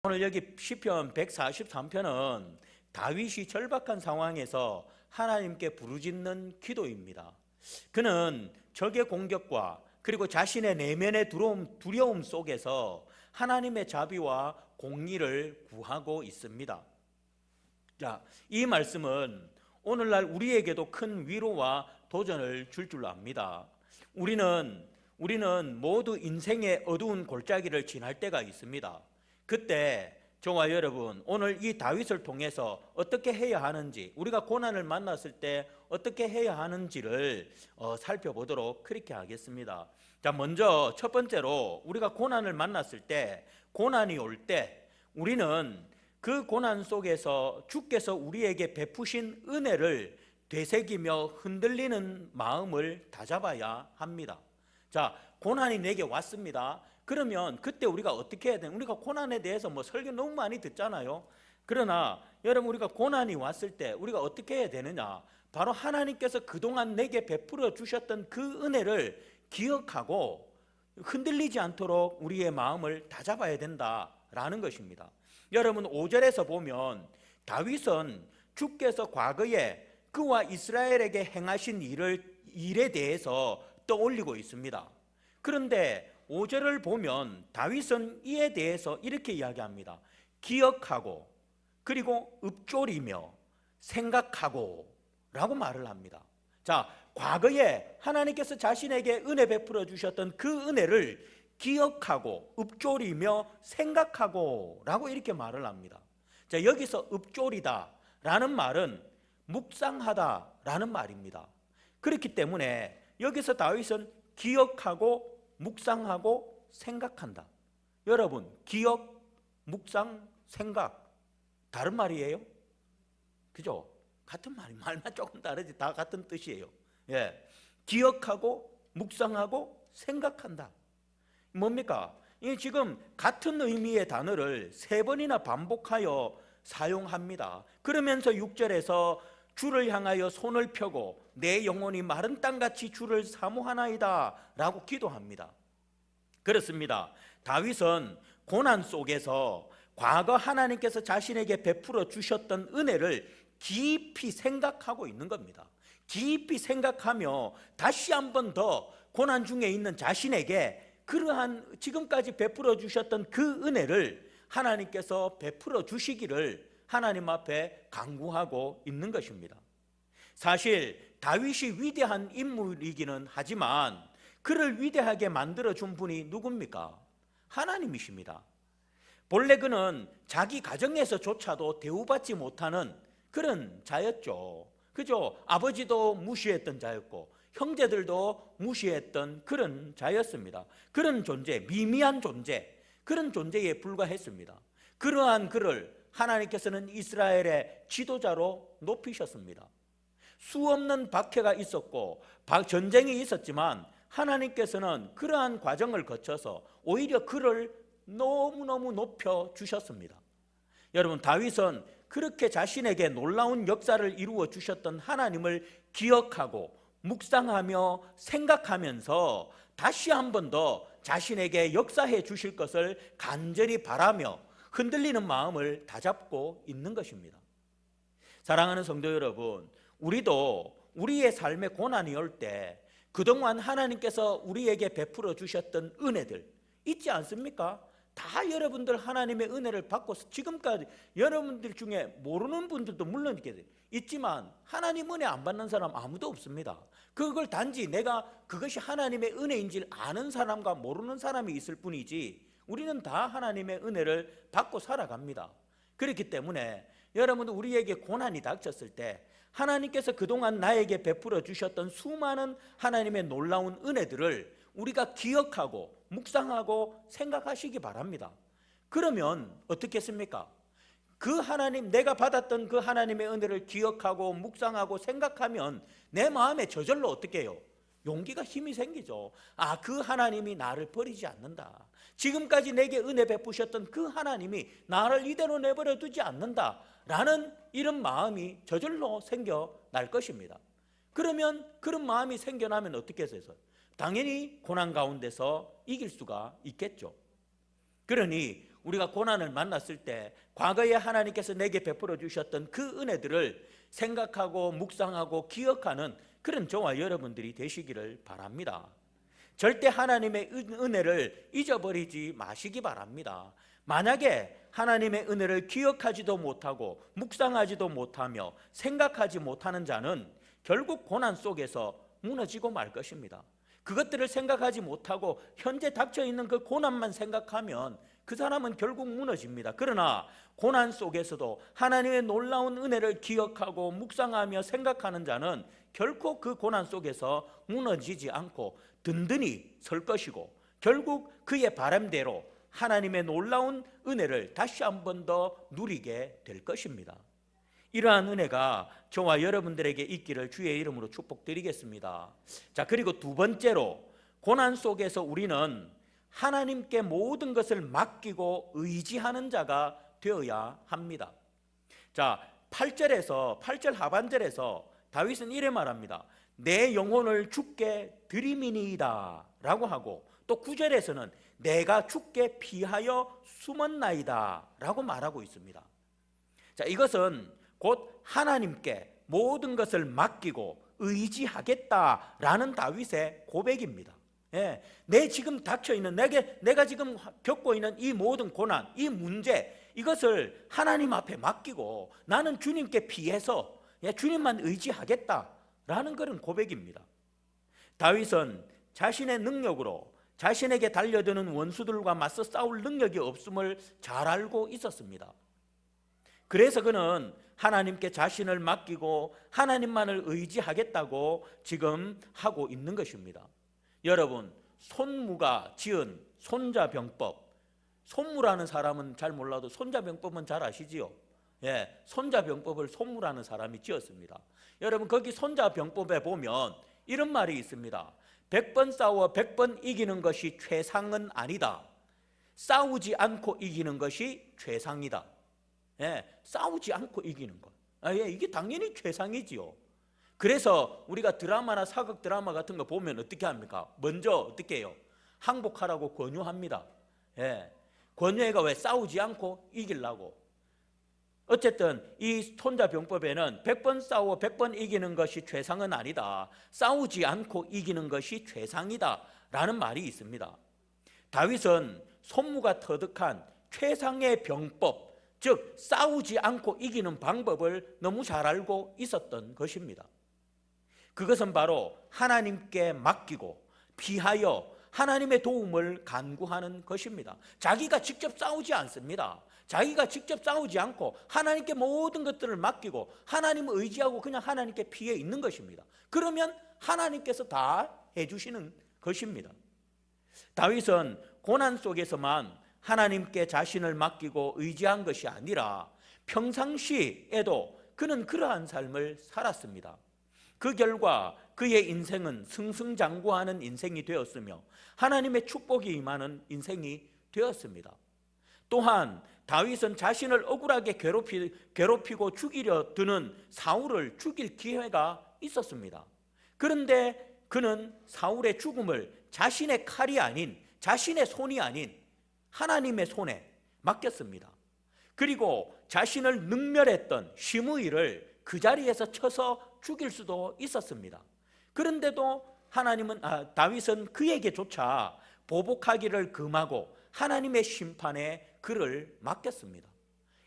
오늘 여기 시편 143편은 다윗이 절박한 상황에서 하나님께 부르짖는 기도입니다. 그는 적의 공격과 그리고 자신의 내면의 두려움 속에서 하나님의 자비와 공의를 구하고 있습니다. 자, 이 말씀은 오늘날 우리에게도 큰 위로와 도전을 줄 줄 압니다. 우리는 모두 인생의 어두운 골짜기를 지날 때가 있습니다. 그때 저와 여러분, 오늘 이 다윗을 통해서 어떻게 해야 하는지, 우리가 고난을 만났을 때 어떻게 해야 하는지를 살펴보도록 그렇게 하겠습니다. 자, 먼저 첫 번째로 우리가 고난을 만났을 때, 고난이 올 때 우리는 그 고난 속에서 주께서 우리에게 베푸신 은혜를 되새기며 흔들리는 마음을 다잡아야 합니다. 자, 고난이 내게 왔습니다. 그러면 그때 우리가 어떻게 해야 되나? 우리가 고난에 대해서 설교 너무 많이 듣잖아요. 그러나 여러분, 우리가 고난이 왔을 때 우리가 어떻게 해야 되느냐? 바로 하나님께서 그동안 내게 베풀어 주셨던 그 은혜를 기억하고 흔들리지 않도록 우리의 마음을 다잡아야 된다라는 것입니다. 여러분, 5절에서 보면 다윗은 주께서 과거에 그와 이스라엘에게 행하신 일에 대해서 떠올리고 있습니다. 그런데 5절을 보면 다윗은 이에 대해서 이렇게 이야기합니다. 기억하고 그리고 읊조리며 생각하고 라고 말을 합니다. 자, 과거에 하나님께서 자신에게 은혜 베풀어 주셨던 그 은혜를 기억하고 읊조리며 생각하고 라고 이렇게 말을 합니다. 자, 여기서 읊조리다 라는 말은 묵상하다 라는 말입니다. 그렇기 때문에 여기서 다윗은 기억하고 묵상하고 생각한다. 여러분, 기억, 묵상, 생각 다른 말이에요? 그죠? 같은 말만 조금 다르지 다 같은 뜻이에요. 예, 기억하고 묵상하고 생각한다. 뭡니까? 이 지금 같은 의미의 단어를 3번이나 반복하여 사용합니다. 그러면서 6절에서 주를 향하여 손을 펴고 내 영혼이 마른 땅같이 주를 사모하나이다 라고 기도합니다. 그렇습니다. 다윗은 고난 속에서 과거 하나님께서 자신에게 베풀어 주셨던 은혜를 깊이 생각하고 있는 겁니다. 깊이 생각하며 다시 한 번 더 고난 중에 있는 자신에게 그러한 지금까지 베풀어 주셨던 그 은혜를 하나님께서 베풀어 주시기를 하나님 앞에 간구하고 있는 것입니다. 사실 다윗이 위대한 인물이기는 하지만 그를 위대하게 만들어준 분이 누굽니까? 하나님이십니다. 본래 그는 자기 가정에서조차도 대우받지 못하는 그런 자였죠. 그죠? 아버지도 무시했던 자였고 형제들도 무시했던 그런 자였습니다. 그런 존재, 미미한 존재, 그런 존재에 불과했습니다. 그러한 그를 하나님께서는 이스라엘의 지도자로 높이셨습니다. 수없는 박해가 있었고 전쟁이 있었지만 하나님께서는 그러한 과정을 거쳐서 오히려 그를 너무너무 높여주셨습니다. 여러분, 다윗은 그렇게 자신에게 놀라운 역사를 이루어 주셨던 하나님을 기억하고 묵상하며 생각하면서 다시 한 번 더 자신에게 역사해 주실 것을 간절히 바라며 흔들리는 마음을 다잡고 있는 것입니다. 사랑하는 성도 여러분, 우리도 우리의 삶에 고난이 올 때 그동안 하나님께서 우리에게 베풀어 주셨던 은혜들 있지 않습니까? 다 여러분들 하나님의 은혜를 받고 지금까지 여러분들 중에 모르는 분들도 물론 있지만 하나님 은혜 안 받는 사람 아무도 없습니다. 그걸 단지 내가 그것이 하나님의 은혜인지를 아는 사람과 모르는 사람이 있을 뿐이지 우리는 다 하나님의 은혜를 받고 살아갑니다. 그렇기 때문에 여러분들 우리에게 고난이 닥쳤을 때 하나님께서 그동안 나에게 베풀어 주셨던 수많은 하나님의 놀라운 은혜들을 우리가 기억하고 묵상하고 생각하시기 바랍니다. 그러면 어떻겠습니까? 그 하나님, 내가 받았던 그 하나님의 은혜를 기억하고 묵상하고 생각하면 내 마음에 저절로 어떻게 해요? 용기가 힘이 생기죠. 아, 그 하나님이 나를 버리지 않는다. 지금까지 내게 은혜 베푸셨던 그 하나님이 나를 이대로 내버려 두지 않는다 라는 이런 마음이 저절로 생겨날 것입니다. 그러면 그런 마음이 생겨나면 어떻게 해서 당연히 고난 가운데서 이길 수가 있겠죠. 그러니 우리가 고난을 만났을 때 과거에 하나님께서 내게 베풀어 주셨던 그 은혜들을 생각하고 묵상하고 기억하는 그런 저와 여러분들이 되시기를 바랍니다. 절대 하나님의 은혜를 잊어버리지 마시기 바랍니다. 만약에 하나님의 은혜를 기억하지도 못하고 묵상하지도 못하며 생각하지 못하는 자는 결국 고난 속에서 무너지고 말 것입니다. 그것들을 생각하지 못하고 현재 닥쳐 있는 그 고난만 생각하면 그 사람은 결국 무너집니다. 그러나 고난 속에서도 하나님의 놀라운 은혜를 기억하고 묵상하며 생각하는 자는 결코 그 고난 속에서 무너지지 않고 든든히 설 것이고 결국 그의 바람대로 하나님의 놀라운 은혜를 다시 한 번 더 누리게 될 것입니다. 이러한 은혜가 저와 여러분들에게 있기를 주의 이름으로 축복드리겠습니다. 자, 그리고 두 번째로 고난 속에서 우리는 하나님께 모든 것을 맡기고 의지하는 자가 되어야 합니다. 자, 8절 하반절에서 다윗은 이래 말합니다. 내 영혼을 주께 드리미니이다 라고 하고, 또 9절에서는 내가 주께 피하여 숨었나이다 라고 말하고 있습니다. 자, 이것은 곧 하나님께 모든 것을 맡기고 의지하겠다라는 다윗의 고백입니다. 예, 내 지금 닥쳐있는 내가 지금 겪고 있는 이 모든 고난, 이 문제, 이것을 하나님 앞에 맡기고 나는 주님께 피해서 주님만 의지하겠다라는 그런 고백입니다. 다윗은 자신의 능력으로 자신에게 달려드는 원수들과 맞서 싸울 능력이 없음을 잘 알고 있었습니다. 그래서 그는 하나님께 자신을 맡기고 하나님만을 의지하겠다고 지금 하고 있는 것입니다. 여러분, 손무가 지은 손자병법, 손무라는 사람은 잘 몰라도 손자병법은 잘 아시지요? 예, 손자병법을 손무라는 사람이 지었습니다. 여러분, 거기 손자병법에 보면 이런 말이 있습니다. 100번 싸워 100번 이기는 것이 최상은 아니다. 싸우지 않고 이기는 것이 최상이다. 예, 싸우지 않고 이기는 것. 이게 당연히 최상이지요. 그래서 우리가 드라마나 사극 드라마 같은 거 보면 어떻게 합니까? 먼저 어떻게 해요? 항복하라고 권유합니다. 예, 권유해가 왜 싸우지 않고 이기려고. 어쨌든 이 손자병법에는 100번 싸워 100번 이기는 것이 최상은 아니다. 싸우지 않고 이기는 것이 최상이다 라는 말이 있습니다. 다윗은 손무가 터득한 최상의 병법, 즉 싸우지 않고 이기는 방법을 너무 잘 알고 있었던 것입니다. 그것은 바로 하나님께 맡기고 피하여 하나님의 도움을 간구하는 것입니다. 자기가 직접 싸우지 않습니다. 자기가 직접 싸우지 않고 하나님께 모든 것들을 맡기고 하나님을 의지하고 그냥 하나님께 피해 있는 것입니다. 그러면 하나님께서 다 해주시는 것입니다. 다윗은 고난 속에서만 하나님께 자신을 맡기고 의지한 것이 아니라 평상시에도 그는 그러한 삶을 살았습니다. 그 결과 그의 인생은 승승장구하는 인생이 되었으며 하나님의 축복이 임하는 인생이 되었습니다. 또한 다윗은 자신을 억울하게 괴롭히고 죽이려 드는 사울을 죽일 기회가 있었습니다. 그런데 그는 사울의 죽음을 자신의 칼이 아닌, 자신의 손이 아닌 하나님의 손에 맡겼습니다. 그리고 자신을 능멸했던 시므이를 그 자리에서 쳐서 죽일 수도 있었습니다. 그런데도 다윗은 그에게조차 보복하기를 금하고 하나님의 심판에 그를 맡겼습니다.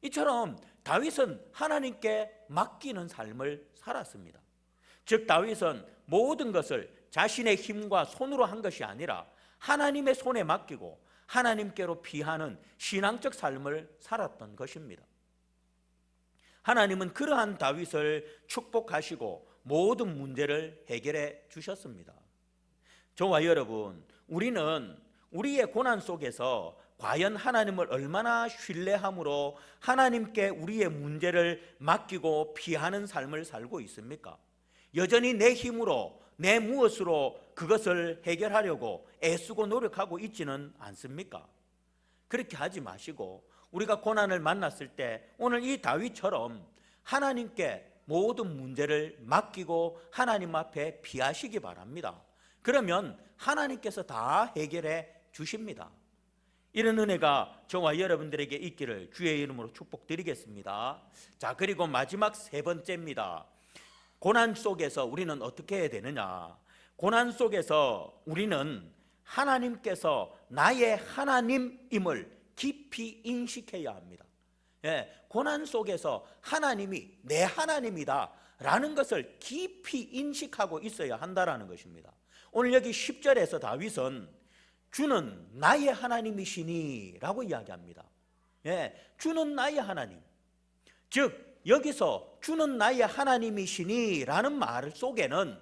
이처럼 다윗은 하나님께 맡기는 삶을 살았습니다. 즉 다윗은 모든 것을 자신의 힘과 손으로 한 것이 아니라 하나님의 손에 맡기고 하나님께로 피하는 신앙적 삶을 살았던 것입니다. 하나님은 그러한 다윗을 축복하시고 모든 문제를 해결해 주셨습니다. 저와 여러분, 우리는 우리의 고난 속에서 과연 하나님을 얼마나 신뢰함으로 하나님께 우리의 문제를 맡기고 피하는 삶을 살고 있습니까? 여전히 내 힘으로 내 무엇으로 그것을 해결하려고 애쓰고 노력하고 있지는 않습니까? 그렇게 하지 마시고 우리가 고난을 만났을 때 오늘 이 다윗처럼 하나님께 모든 문제를 맡기고 하나님 앞에 피하시기 바랍니다. 그러면 하나님께서 다 해결해 주십니다. 이런 은혜가 저와 여러분들에게 있기를 주의 이름으로 축복드리겠습니다. 자, 그리고 마지막 세 번째입니다. 고난 속에서 우리는 어떻게 해야 되느냐? 고난 속에서 우리는 하나님께서 나의 하나님임을 깊이 인식해야 합니다. 예, 고난 속에서 하나님이 내 하나님이다 라는 것을 깊이 인식하고 있어야 한다라는 것입니다. 오늘 여기 10절에서 다윗은 주는 나의 하나님이시니 라고 이야기합니다. 예, 주는 나의 하나님, 즉 여기서 주는 나의 하나님이시니 라는 말 속에는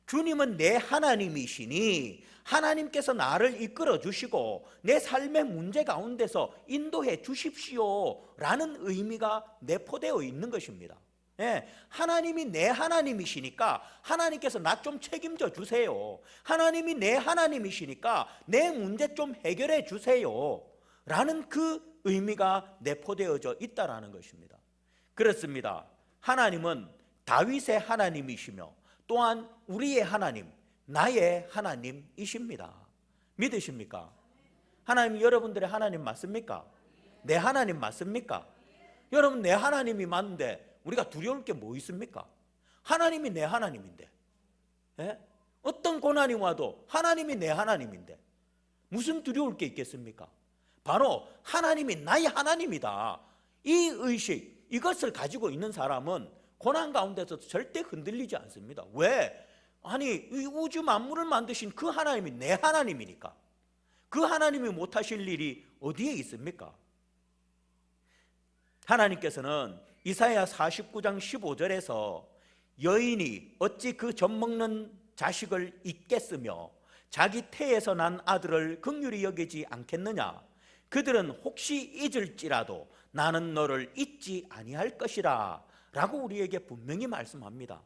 주님은 내 하나님이시니 하나님께서 나를 이끌어 주시고 내 삶의 문제 가운데서 인도해 주십시오 라는 의미가 내포되어 있는 것입니다. 예, 하나님이 내 하나님이시니까 하나님께서 나 좀 책임져 주세요. 하나님이 내 하나님이시니까 내 문제 좀 해결해 주세요 라는 그 의미가 내포되어져 있다는 것입니다. 그렇습니다. 하나님은 다윗의 하나님이시며 또한 우리의 하나님, 나의 하나님이십니다. 믿으십니까? 하나님 여러분들의 하나님 맞습니까? 내 하나님 맞습니까? 여러분 내 하나님이 맞는데 우리가 두려울 게 뭐 있습니까? 하나님이 내 하나님인데, 예? 어떤 고난이 와도 하나님이 내 하나님인데 무슨 두려울 게 있겠습니까? 바로 하나님이 나의 하나님이다, 이 의식, 이것을 가지고 있는 사람은 고난 가운데서 절대 흔들리지 않습니다. 왜? 아니 이 우주 만물을 만드신 그 하나님이 내 하나님이니까. 그 하나님이 못하실 일이 어디에 있습니까? 하나님께서는 이사야 49장 15절에서 여인이 어찌 그 젖먹는 자식을 잊겠으며 자기 태에서 난 아들을 긍휼히 여기지 않겠느냐? 그들은 혹시 잊을지라도 나는 너를 잊지 아니할 것이라 라고 우리에게 분명히 말씀합니다.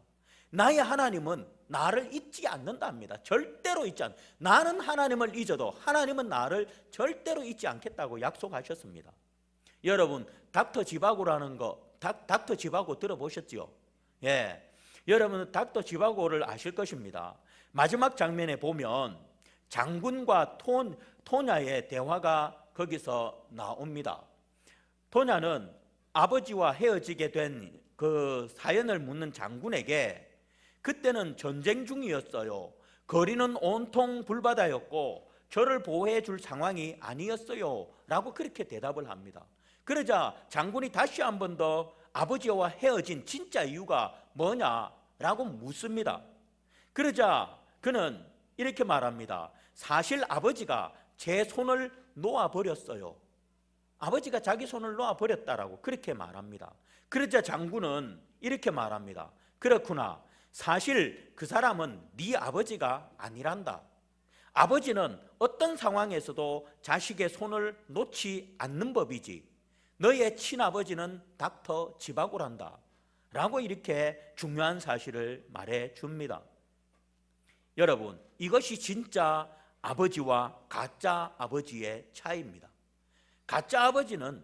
나의 하나님은 나를 잊지 않는답니다. 절대로 잊지 않는다. 나는 하나님을 잊어도 하나님은 나를 절대로 잊지 않겠다고 약속하셨습니다. 여러분 닥터 지바고라는 닥터 지바고 들어보셨죠? 예, 여러분은 닥터 지바고를 아실 것입니다. 마지막 장면에 보면 장군과 토냐의 대화가 거기서 나옵니다. 토냐는 아버지와 헤어지게 된 그 사연을 묻는 장군에게 그때는 전쟁 중이었어요. 거리는 온통 불바다였고 저를 보호해 줄 상황이 아니었어요 라고 그렇게 대답을 합니다. 그러자 장군이 다시 한 번 더 아버지와 헤어진 진짜 이유가 뭐냐라고 묻습니다. 그러자 그는 이렇게 말합니다. 사실 아버지가 제 손을 놓아버렸어요. 아버지가 자기 손을 놓아버렸다라고 그렇게 말합니다. 그러자 장군은 이렇게 말합니다. 그렇구나. 사실 그 사람은 네 아버지가 아니란다. 아버지는 어떤 상황에서도 자식의 손을 놓지 않는 법이지. 너의 친아버지는 닥터 지바고란다 라고 이렇게 중요한 사실을 말해 줍니다. 여러분 이것이 진짜 아버지와 가짜 아버지의 차이입니다. 가짜 아버지는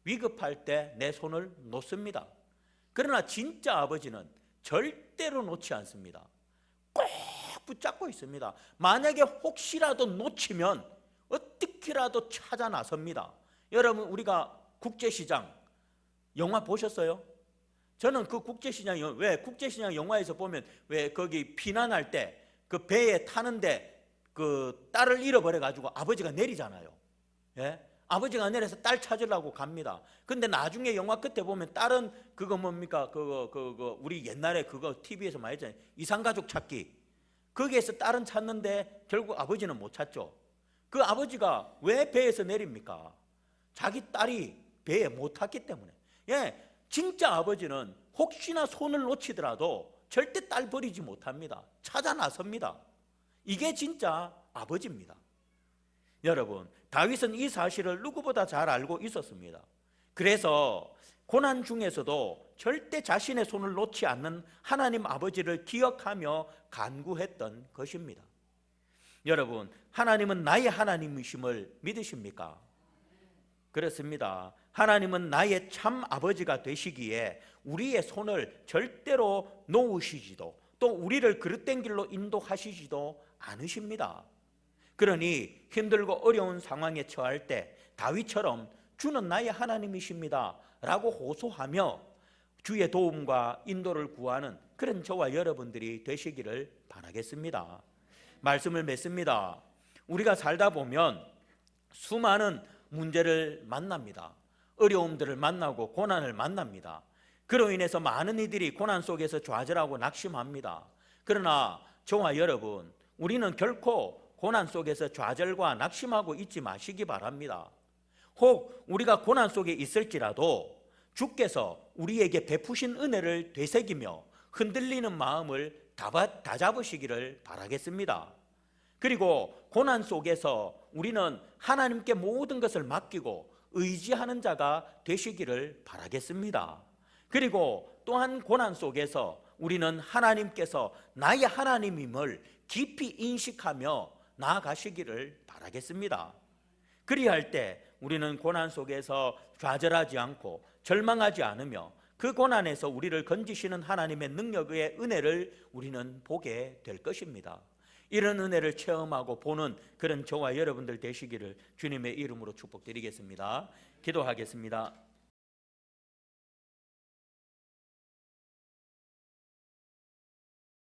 위급할 때 내 손을 놓습니다. 그러나 진짜 아버지는 절대로 놓지 않습니다. 꼭 붙잡고 있습니다. 만약에 혹시라도 놓치면 어떻게라도 찾아 나섭니다. 여러분 우리가 국제시장 영화 보셨어요? 저는 그 국제시장, 왜 국제시장 영화에서 보면 왜 거기 피난할 때 그 배에 타는데 그 딸을 잃어버려 가지고 아버지가 내리잖아요. 예? 아버지가 내려서 딸 찾으려고 갑니다. 근데 나중에 영화 끝에 보면 딸은 그거 뭡니까? 그거 우리 옛날에 그거 TV에서 많이 했잖아요. 이상가족 찾기. 거기에서 딸은 찾는데 결국 아버지는 못 찾죠. 그 아버지가 왜 배에서 내립니까? 자기 딸이 배에 못 탔기 때문에. 예, 진짜 아버지는 혹시나 손을 놓치더라도 절대 딸 버리지 못합니다. 찾아 나섭니다. 이게 진짜 아버지입니다. 여러분, 다윗은 이 사실을 누구보다 잘 알고 있었습니다. 그래서 고난 중에서도 절대 자신의 손을 놓지 않는 하나님 아버지를 기억하며 간구했던 것입니다. 여러분, 하나님은 나의 하나님이심을 믿으십니까? 그렇습니다. 하나님은 나의 참 아버지가 되시기에 우리의 손을 절대로 놓으시지도 또 우리를 그릇된 길로 인도하시지도 않으십니다. 그러니 힘들고 어려운 상황에 처할 때 다윗처럼 주는 나의 하나님이십니다 라고 호소하며 주의 도움과 인도를 구하는 그런 저와 여러분들이 되시기를 바라겠습니다. 말씀을 맺습니다. 우리가 살다 보면 수많은 문제를 만납니다. 어려움들을 만나고 고난을 만납니다. 그로 인해서 많은 이들이 고난 속에서 좌절하고 낙심합니다. 그러나 저와 여러분, 우리는 결코 고난 속에서 좌절과 낙심하고 있지 마시기 바랍니다. 혹 우리가 고난 속에 있을지라도 주께서 우리에게 베푸신 은혜를 되새기며 흔들리는 마음을 다잡으시기를 바라겠습니다. 그리고 고난 속에서 우리는 하나님께 모든 것을 맡기고 의지하는 자가 되시기를 바라겠습니다. 그리고 또한 고난 속에서 우리는 하나님께서 나의 하나님임을 깊이 인식하며 나아가시기를 바라겠습니다. 그리할 때 우리는 고난 속에서 좌절하지 않고 절망하지 않으며 그 고난에서 우리를 건지시는 하나님의 능력의 은혜를 우리는 보게 될 것입니다. 이런 은혜를 체험하고 보는 그런 저와 여러분들 되시기를 주님의 이름으로 축복드리겠습니다. 기도하겠습니다.